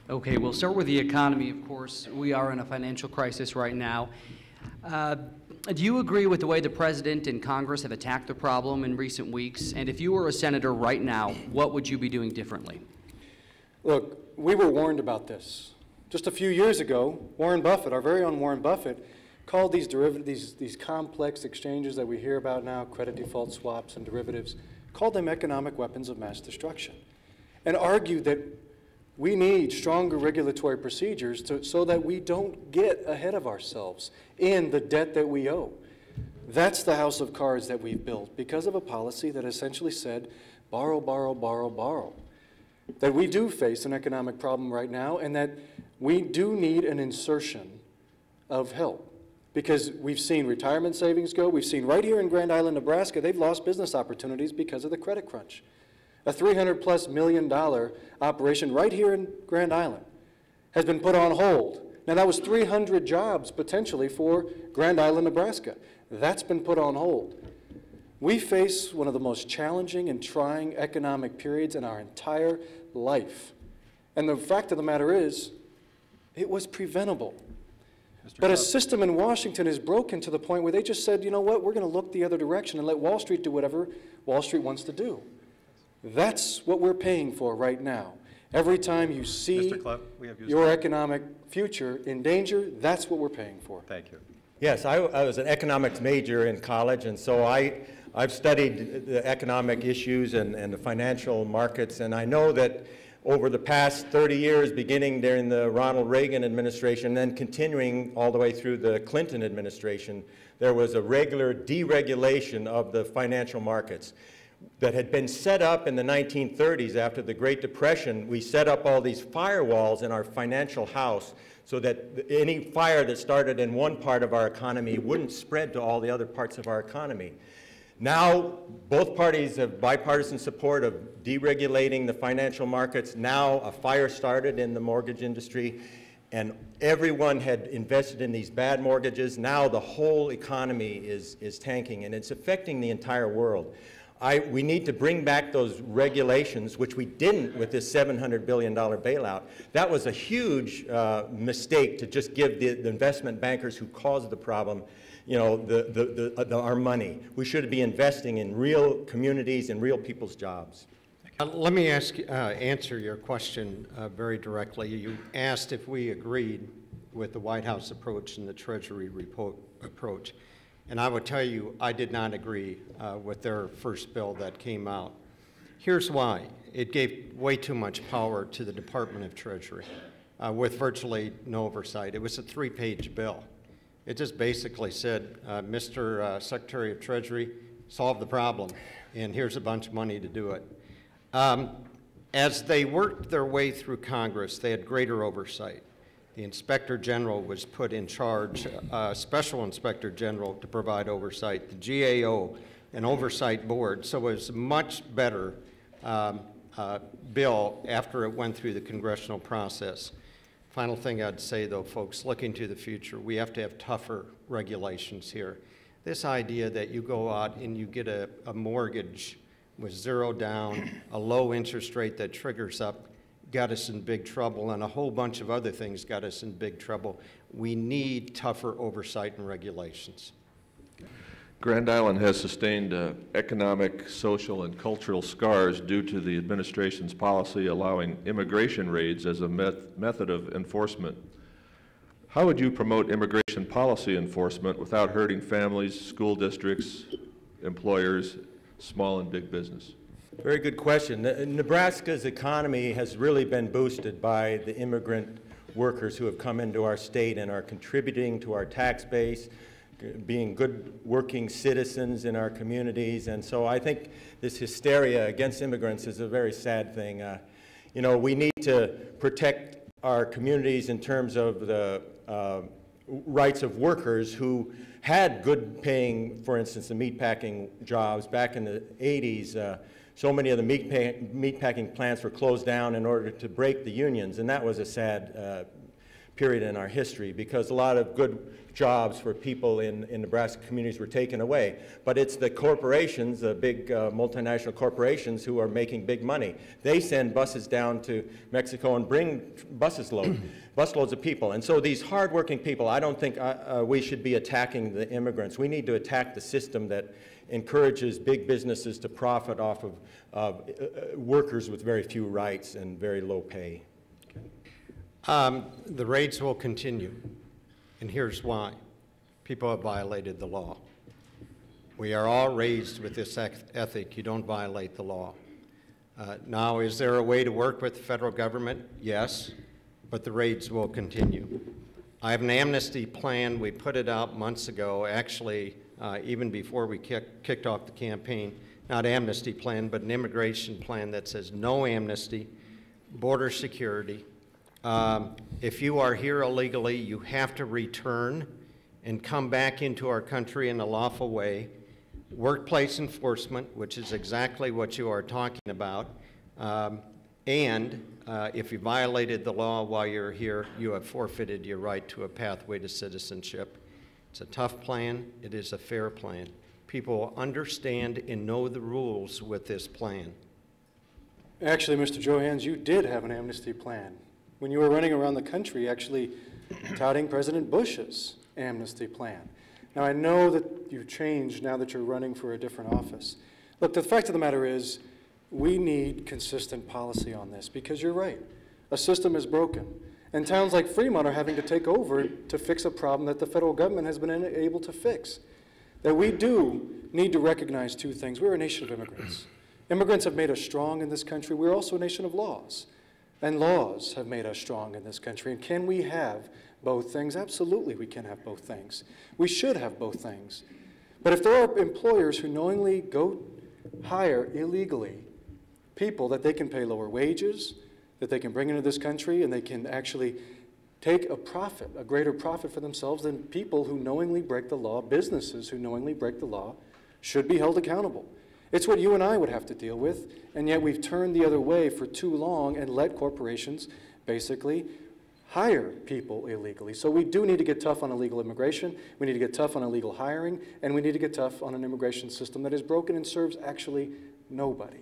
Okay, we'll start with the economy, of course. We are in a financial crisis right now. Do you agree with the way the President and Congress have attacked the problem in recent weeks? And if you were a senator right now, what would you be doing differently? Look, we were warned about this. Just a few years ago, Warren Buffett, our very own Warren Buffett, called these derivatives, these complex exchanges that we hear about now, credit default swaps and derivatives, called them economic weapons of mass destruction, and argued that we need stronger regulatory procedures so that we don't get ahead of ourselves in the debt that we owe. That's the house of cards that we've built because of a policy that essentially said, borrow, borrow, borrow, borrow. That we do face an economic problem right now, and that we do need an insertion of help. Because we've seen retirement savings go. We've seen right here in Grand Island, Nebraska, they've lost business opportunities because of the credit crunch. A $300+ million operation right here in Grand Island has been put on hold. Now, that was 300 jobs potentially for Grand Island, Nebraska. That's been put on hold. We face one of the most challenging and trying economic periods in our entire life. And the fact of the matter is, it was preventable. But a system in Washington is broken to the point where they just said, you know what, we're going to look the other direction and let Wall Street do whatever Wall Street wants to do. That's what we're paying for right now. Every time you see your economic future in danger, that's what we're paying for. Thank you. Yes, I was an economics major in college, and so I've studied the economic issues and the financial markets, and I know that over the past 30 years, beginning during the Ronald Reagan administration, then continuing all the way through the Clinton administration, there was a regular deregulation of the financial markets that had been set up in the 1930s after the Great Depression. We set up all these firewalls in our financial house so that any fire that started in one part of our economy wouldn't spread to all the other parts of our economy. Now, both parties have bipartisan support of deregulating the financial markets. Now, a fire started in the mortgage industry, and everyone had invested in these bad mortgages. Now, the whole economy is tanking, and it's affecting the entire world. We need to bring back those regulations, which we didn't with this $700 billion bailout. That was a huge mistake to just give the investment bankers who caused the problem, you know, our money. We should be investing in real communities and real people's jobs. Let me answer your question very directly. You asked if we agreed with the White House approach and the Treasury approach. And I would tell you, I did not agree with their first bill that came out. Here's why. It gave way too much power to the Department of Treasury with virtually no oversight. It was a 3-page bill. It just basically said, Mr. Secretary of Treasury, solve the problem, and here's a bunch of money to do it. As they worked their way through Congress, they had greater oversight. The Inspector General was put in charge, Special Inspector General, to provide oversight, the GAO, an oversight board. So it was a much better bill after it went through the congressional process. Final thing I'd say, though, folks, looking to the future, we have to have tougher regulations here. This idea that you go out and you get a mortgage with zero down, a low interest rate that triggers up, got us in big trouble, and a whole bunch of other things got us in big trouble. We need tougher oversight and regulations. Grand Island has sustained economic, social, and cultural scars due to the administration's policy allowing immigration raids as a method of enforcement. How would you promote immigration policy enforcement without hurting families, school districts, employers, small and big business? Very good question. Nebraska's economy has really been boosted by the immigrant workers who have come into our state and are contributing to our tax base, being good working citizens in our communities. And so I think this hysteria against immigrants is a very sad thing. You know, we need to protect our communities in terms of the rights of workers who had good paying, for instance, the meatpacking jobs back in the 80s. So many of the meatpacking plants were closed down in order to break the unions, and that was a sad period in our history, because a lot of good jobs for people in Nebraska communities were taken away. But it's the corporations, the big multinational corporations, who are making big money. They send buses down to Mexico and bring busloads of people. And so these hardworking people, I don't think we should be attacking the immigrants. We need to attack the system that encourages big businesses to profit off of workers with very few rights and very low pay. The raids will continue, and here's why. People have violated the law. We are all raised with this ethic: you don't violate the law. Now, is there a way to work with the federal government? Yes, but the raids will continue. I have an amnesty plan. We put it out months ago, actually, even before we kicked off the campaign. Not amnesty plan, but an immigration plan that says no amnesty, border security. If you are here illegally, you have to return and come back into our country in a lawful way. Workplace enforcement, which is exactly what you are talking about. If you violated the law while you're here, you have forfeited your right to a pathway to citizenship. It's a tough plan. It is a fair plan. People understand and know the rules with this plan. Actually, Mr. Johans, you did have an amnesty plan when you were running around the country actually touting President Bush's amnesty plan. Now, I know that you've changed now that you're running for a different office. Look, the fact of the matter is we need consistent policy on this, because you're right. A system is broken. And towns like Fremont are having to take over to fix a problem that the federal government has been unable to fix. That we do need to recognize two things. We're a nation of immigrants. Immigrants have made us strong in this country. We're also a nation of laws. And laws have made us strong in this country. And can we have both things? Absolutely, we can have both things. We should have both things. But if there are employers who knowingly go hire illegally people that they can pay lower wages, that they can bring into this country, and they can actually take a profit, a greater profit for themselves than people who knowingly break the law, businesses who knowingly break the law, should be held accountable. It's what you and I would have to deal with, and yet we've turned the other way for too long and let corporations basically hire people illegally. So we do need to get tough on illegal immigration, we need to get tough on illegal hiring, and we need to get tough on an immigration system that is broken and serves actually nobody.